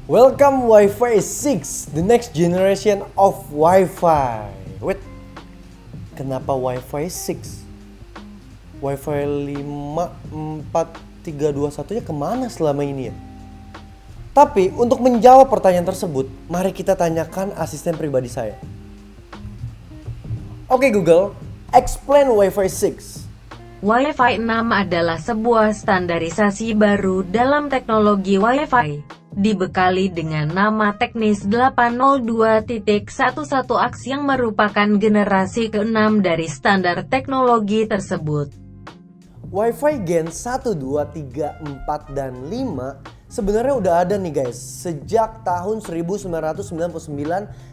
Welcome Wi-Fi 6, the next generation of Wi-Fi. Wait, kenapa Wi-Fi 6? Wi-Fi 5, 4, 3, 2, 1 nya kemana selama ini ya? Tapi untuk menjawab pertanyaan tersebut, mari kita tanyakan asisten pribadi saya. Oke Google, explain Wi-Fi 6. Wi-Fi 6 adalah sebuah standarisasi baru dalam teknologi Wi-Fi, dibekali dengan nama teknis 802.11ax yang merupakan generasi ke-6 dari standar teknologi tersebut. Wi-Fi Gen 1, 2, 3, 4, dan 5 sebenarnya udah ada nih guys sejak tahun 1999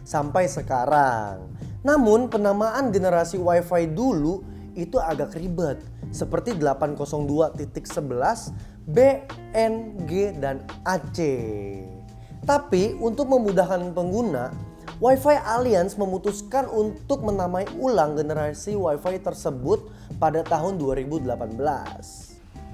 sampai sekarang. Namun penamaan generasi Wi-Fi dulu itu agak ribet seperti 802.11, B, N, G, dan AC. Tapi untuk memudahkan pengguna, Wi-Fi Alliance memutuskan untuk menamai ulang generasi Wi-Fi tersebut pada tahun 2018.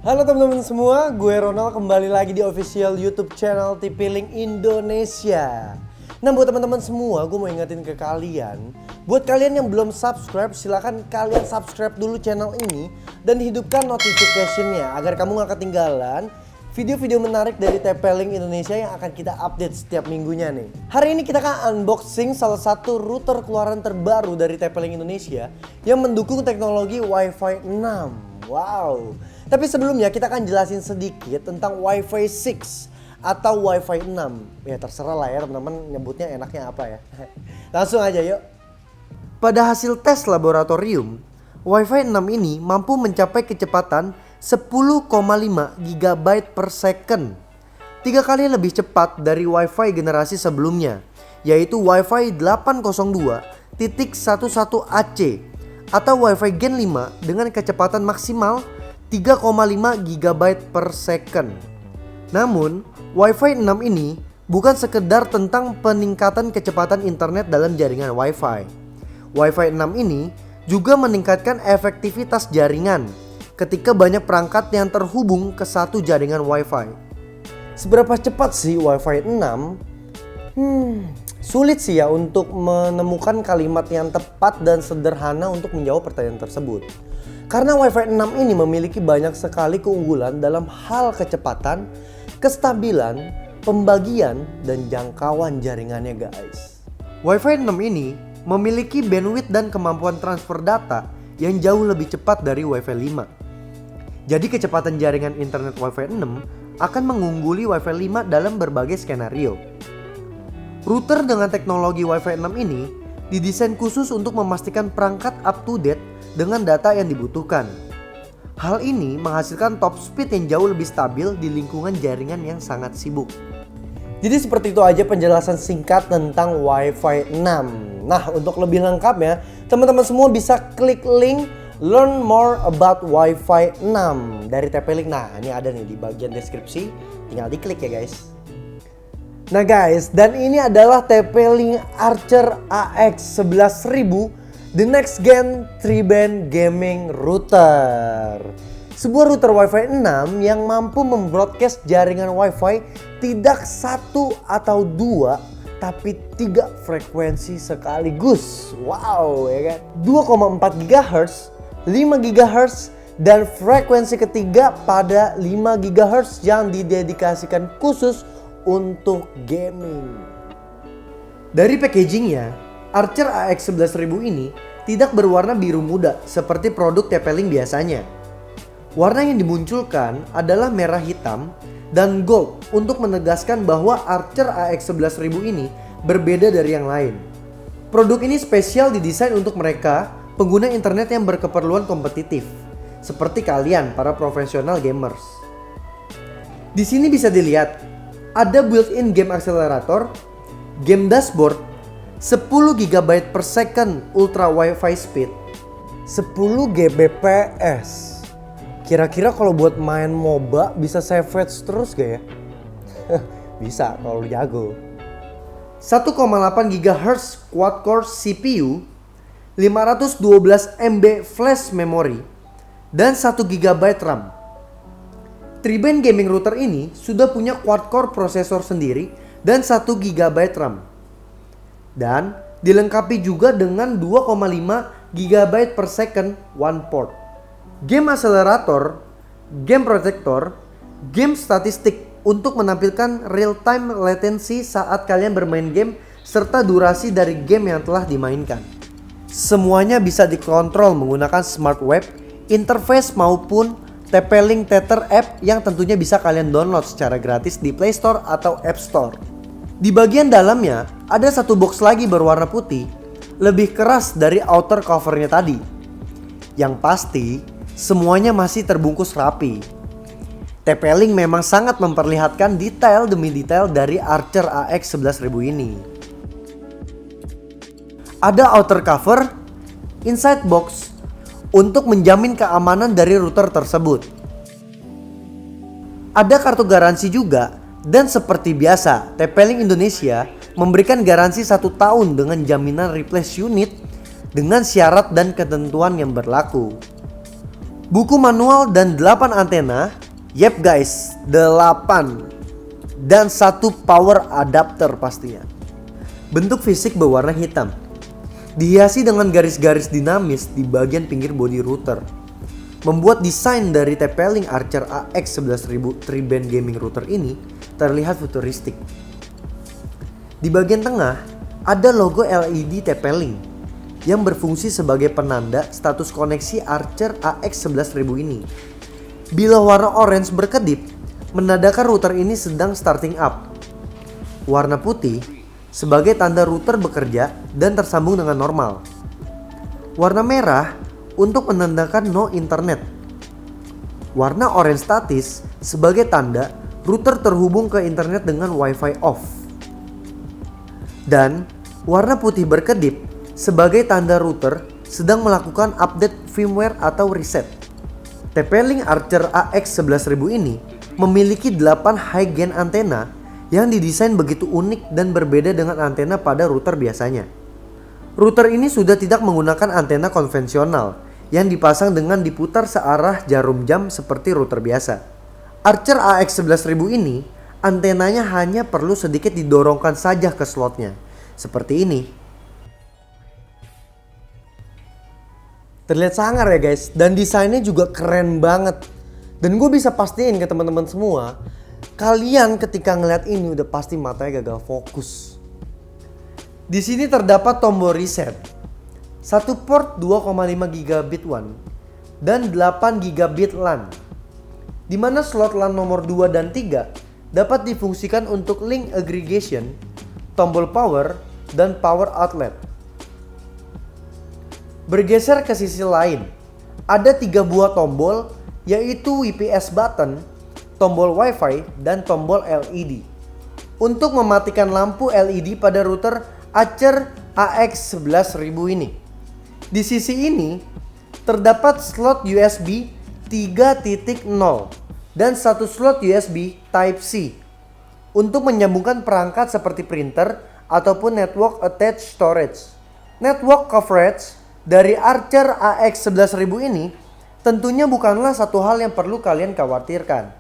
Halo teman-teman semua, gue Ronald kembali lagi di official YouTube channel TP-Link Indonesia. Nah buat teman-teman semua, gue mau ingetin ke kalian, buat kalian yang belum subscribe, silahkan kalian subscribe dulu channel ini dan hidupkan notification-nya agar kamu gak ketinggalan video-video menarik dari TP-Link Indonesia yang akan kita update setiap minggunya nih. Hari ini kita akan unboxing salah satu router keluaran terbaru dari TP-Link Indonesia yang mendukung teknologi Wi-Fi 6. Wow. Tapi sebelumnya kita akan jelasin sedikit tentang Wi-Fi 6 atau Wi-Fi 6. Ya terserah lah ya teman-teman nyebutnya enaknya apa ya. Langsung aja yuk. Pada hasil tes laboratorium, Wi-Fi 6 ini mampu mencapai kecepatan 10,5 GB per second. 3 kali lebih cepat dari Wi-Fi generasi sebelumnya, yaitu Wi-Fi 802.11ac atau Wi-Fi Gen 5 dengan kecepatan maksimal 3,5 GB per second. Namun, Wi-Fi 6 ini bukan sekedar tentang peningkatan kecepatan internet dalam jaringan Wi-Fi. Wi-Fi 6 ini juga meningkatkan efektivitas jaringan ketika banyak perangkat yang terhubung ke satu jaringan Wi-Fi. Seberapa cepat sih Wi-Fi 6? Sulit sih ya untuk menemukan kalimat yang tepat dan sederhana untuk menjawab pertanyaan tersebut. Karena Wi-Fi 6 ini memiliki banyak sekali keunggulan dalam hal kecepatan, kestabilan, pembagian, dan jangkauan jaringannya guys. Wi-Fi 6 ini memiliki bandwidth dan kemampuan transfer data yang jauh lebih cepat dari Wi-Fi 5. Jadi kecepatan jaringan internet Wi-Fi 6 akan mengungguli Wi-Fi 5 dalam berbagai skenario. Router dengan teknologi Wi-Fi 6 ini didesain khusus untuk memastikan perangkat up to date dengan data yang dibutuhkan. Hal ini menghasilkan top speed yang jauh lebih stabil di lingkungan jaringan yang sangat sibuk. Jadi seperti itu aja penjelasan singkat tentang Wi-Fi 6. Nah untuk lebih lengkapnya, teman-teman semua bisa klik link Learn more about Wi-Fi 6 dari TP-Link. Nah ini ada nih di bagian deskripsi, tinggal diklik ya guys. Nah guys, dan ini adalah TP-Link Archer AX 11000, the next gen 3-band gaming router. Sebuah router Wi-Fi 6 yang mampu membroadcast jaringan Wi-Fi tidak satu atau dua, tapi 3 frekuensi sekaligus. Wow ya kan. 2,4 GHz, 5 GHz, dan frekuensi ketiga pada 5 GHz yang didedikasikan khusus untuk gaming. Dari packagingnya, Archer AX 11000 ini tidak berwarna biru muda seperti produk TP-Link biasanya. Warna yang dimunculkan adalah merah hitam dan gold untuk menegaskan bahwa Archer AX 11000 ini berbeda dari yang lain. Produk ini spesial didesain untuk mereka pengguna internet yang berkeperluan kompetitif, seperti kalian para profesional gamers. Di sini bisa dilihat ada built-in game accelerator, game dashboard, 10 GB per second ultra Wi-Fi speed, 10 Gbps. Kira-kira kalau buat main MOBA bisa savage terus gak ya? Bisa kalau jago. 1,8 GHz quad-core CPU, 512 MB flash memory, dan 1 GB RAM. Tri-band gaming router ini sudah punya quad-core prosesor sendiri dan 1 GB RAM. Dan dilengkapi juga dengan 2,5 GB per second one port. Game accelerator, game protector, game statistik untuk menampilkan real time latency saat kalian bermain game serta durasi dari game yang telah dimainkan. Semuanya bisa dikontrol menggunakan smart web, interface maupun TP-Link Tether app yang tentunya bisa kalian download secara gratis di Play Store atau App Store. Di bagian dalamnya ada satu box lagi berwarna putih, lebih keras dari outer covernya tadi. Yang pasti semuanya masih terbungkus rapi. TP-Link memang sangat memperlihatkan detail demi detail dari Archer AX 11000 ini. Ada outer cover, inside box untuk menjamin keamanan dari router tersebut. Ada kartu garansi juga, dan seperti biasa TP-Link Indonesia memberikan garansi 1 tahun dengan jaminan replace unit dengan syarat dan ketentuan yang berlaku. Buku manual dan 8 antena, yep guys, 8 dan 1 power adapter pastinya. Bentuk fisik berwarna hitam, dihiasi dengan garis-garis dinamis di bagian pinggir body router, membuat desain dari TP-Link Archer AX 11000 tri-band gaming router ini terlihat futuristik. Di bagian tengah ada logo LED TP-Link yang berfungsi sebagai penanda status koneksi Archer AX 11000 ini. Bila warna orange berkedip, menandakan router ini sedang starting up. Warna putih sebagai tanda router bekerja dan tersambung dengan normal. Warna merah untuk menandakan no internet. Warna orange statis sebagai tanda router terhubung ke internet dengan Wi-Fi off. Dan warna putih berkedip sebagai tanda router sedang melakukan update firmware atau reset. TP-Link Archer AX 11000 ini memiliki 8 high gain antena yang didesain begitu unik dan berbeda dengan antena pada router biasanya. Router ini sudah tidak menggunakan antena konvensional yang dipasang dengan diputar searah jarum jam seperti router biasa. Archer AX 11000 ini antenanya hanya perlu sedikit didorongkan saja ke slotnya, seperti ini. Terlihat sangar ya guys, dan desainnya juga keren banget. Dan gue bisa pastiin ke teman-teman semua, kalian ketika ngeliat ini udah pasti matanya gagal fokus. Di sini terdapat tombol reset, satu port 2,5 gigabit WAN dan 8 gigabit LAN, di mana slot LAN nomor 2 dan 3 dapat difungsikan untuk link aggregation, tombol power, dan power outlet. Bergeser ke sisi lain, ada 3 buah tombol, yaitu UPS button, tombol Wi-Fi, dan tombol LED untuk mematikan lampu LED pada router Archer AX 11000 ini. Di sisi ini terdapat slot USB 3.0 dan satu slot USB Type-C untuk menyambungkan perangkat seperti printer ataupun network attached storage. Network coverage dari Archer AX 11000 ini tentunya bukanlah satu hal yang perlu kalian khawatirkan,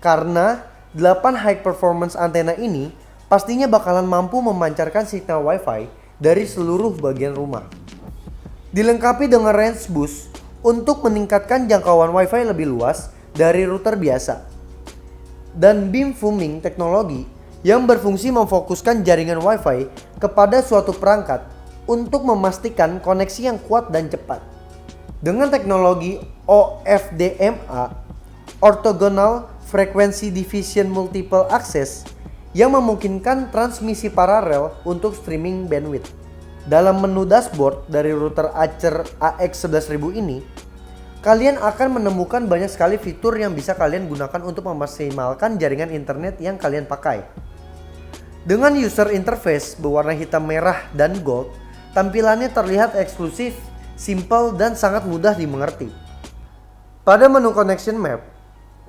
karena 8 high performance antena ini pastinya bakalan mampu memancarkan signal Wi-Fi dari seluruh bagian rumah. Dilengkapi dengan range boost untuk meningkatkan jangkauan Wi-Fi lebih luas dari router biasa, dan beam foaming teknologi yang berfungsi memfokuskan jaringan Wi-Fi kepada suatu perangkat untuk memastikan koneksi yang kuat dan cepat. Dengan teknologi OFDMA, Orthogonal Frequency Division Multiple Access, yang memungkinkan transmisi paralel untuk streaming bandwidth. Dalam menu dashboard dari router Archer AX 11000 ini, kalian akan menemukan banyak sekali fitur yang bisa kalian gunakan untuk memaksimalkan jaringan internet yang kalian pakai. Dengan user interface berwarna hitam, merah, dan gold, tampilannya terlihat eksklusif, simple, dan sangat mudah dimengerti. Pada menu connection map,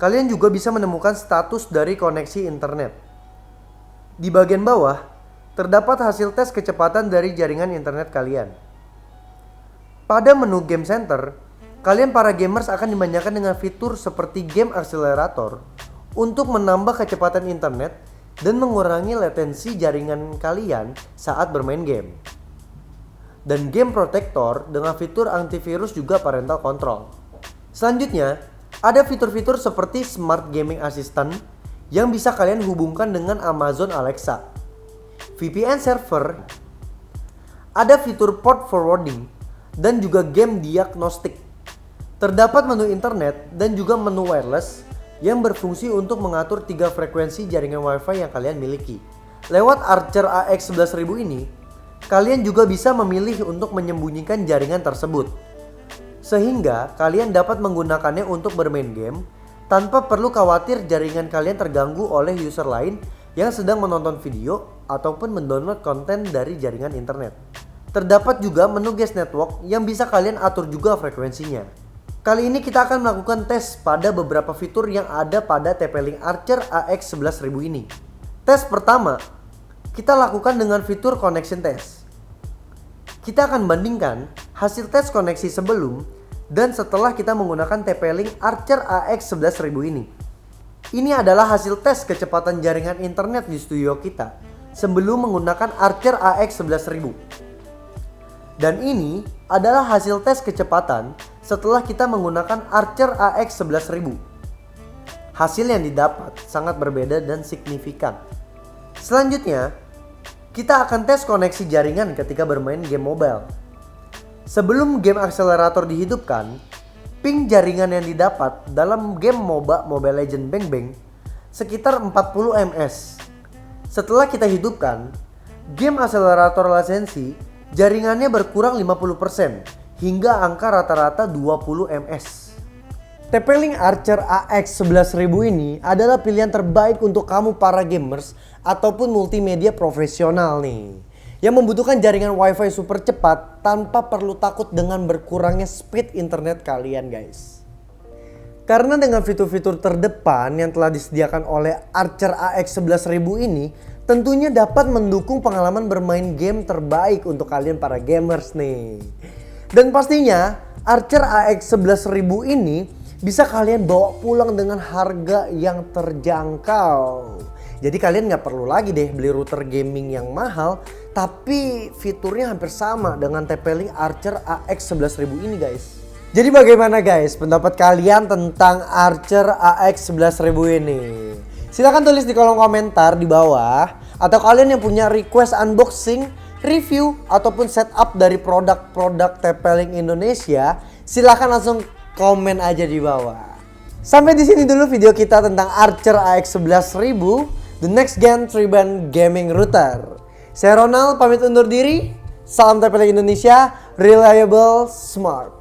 kalian juga bisa menemukan status dari koneksi internet. Di bagian bawah, terdapat hasil tes kecepatan dari jaringan internet kalian. Pada menu Game Center, kalian para gamers akan dimanjakan dengan fitur seperti Game Accelerator untuk menambah kecepatan internet dan mengurangi latensi jaringan kalian saat bermain game. Dan Game Protector dengan fitur antivirus juga parental control. Selanjutnya, ada fitur-fitur seperti Smart Gaming Assistant yang bisa kalian hubungkan dengan Amazon Alexa, VPN server, ada fitur port forwarding, dan juga game diagnostik. Terdapat menu internet dan juga menu wireless yang berfungsi untuk mengatur 3 frekuensi jaringan Wi-Fi yang kalian miliki. Lewat Archer AX11000 ini, kalian juga bisa memilih untuk menyembunyikan jaringan tersebut, sehingga kalian dapat menggunakannya untuk bermain game tanpa perlu khawatir jaringan kalian terganggu oleh user lain yang sedang menonton video ataupun mendownload konten dari jaringan internet. Terdapat juga menu guest network yang bisa kalian atur juga frekuensinya. Kali ini kita akan melakukan tes pada beberapa fitur yang ada pada TP-Link Archer AX11000 ini. Tes pertama, kita lakukan dengan fitur connection test. Kita akan bandingkan hasil tes koneksi sebelum dan setelah kita menggunakan TP-Link Archer AX11000 ini. Ini adalah hasil tes kecepatan jaringan internet di studio kita sebelum menggunakan Archer AX11000. Dan ini adalah hasil tes kecepatan setelah kita menggunakan Archer AX11000. Hasil yang didapat sangat berbeda dan signifikan. Selanjutnya, kita akan tes koneksi jaringan ketika bermain game mobile. Sebelum game akselerator dihidupkan, ping jaringan yang didapat dalam game MOBA Mobile Legends Bang Bang sekitar 40 ms. Setelah kita hidupkan, game akselerator latensi jaringannya berkurang 50% hingga angka rata-rata 20 ms. TP-Link Archer AX11000 ini adalah pilihan terbaik untuk kamu para gamers ataupun multimedia profesional nih, yang membutuhkan jaringan Wi-Fi super cepat tanpa perlu takut dengan berkurangnya speed internet kalian guys. Karena dengan fitur-fitur terdepan yang telah disediakan oleh Archer AX11000 ini, tentunya dapat mendukung pengalaman bermain game terbaik untuk kalian para gamers nih. Dan pastinya Archer AX11000 ini bisa kalian bawa pulang dengan harga yang terjangkau. Jadi kalian nggak perlu lagi deh beli router gaming yang mahal, tapi fiturnya hampir sama dengan TP-Link Archer AX11000 ini guys. Jadi bagaimana guys pendapat kalian tentang Archer AX11000 ini? Silahkan tulis di kolom komentar di bawah. Atau kalian yang punya request unboxing, review, ataupun setup dari produk-produk TP-Link Indonesia, silahkan langsung komen aja di bawah. Sampai di sini dulu video kita tentang Archer AX11000, the next gen 3-band gaming router. Saya Ronald pamit undur diri. Salam TP-Link Indonesia, reliable, smart.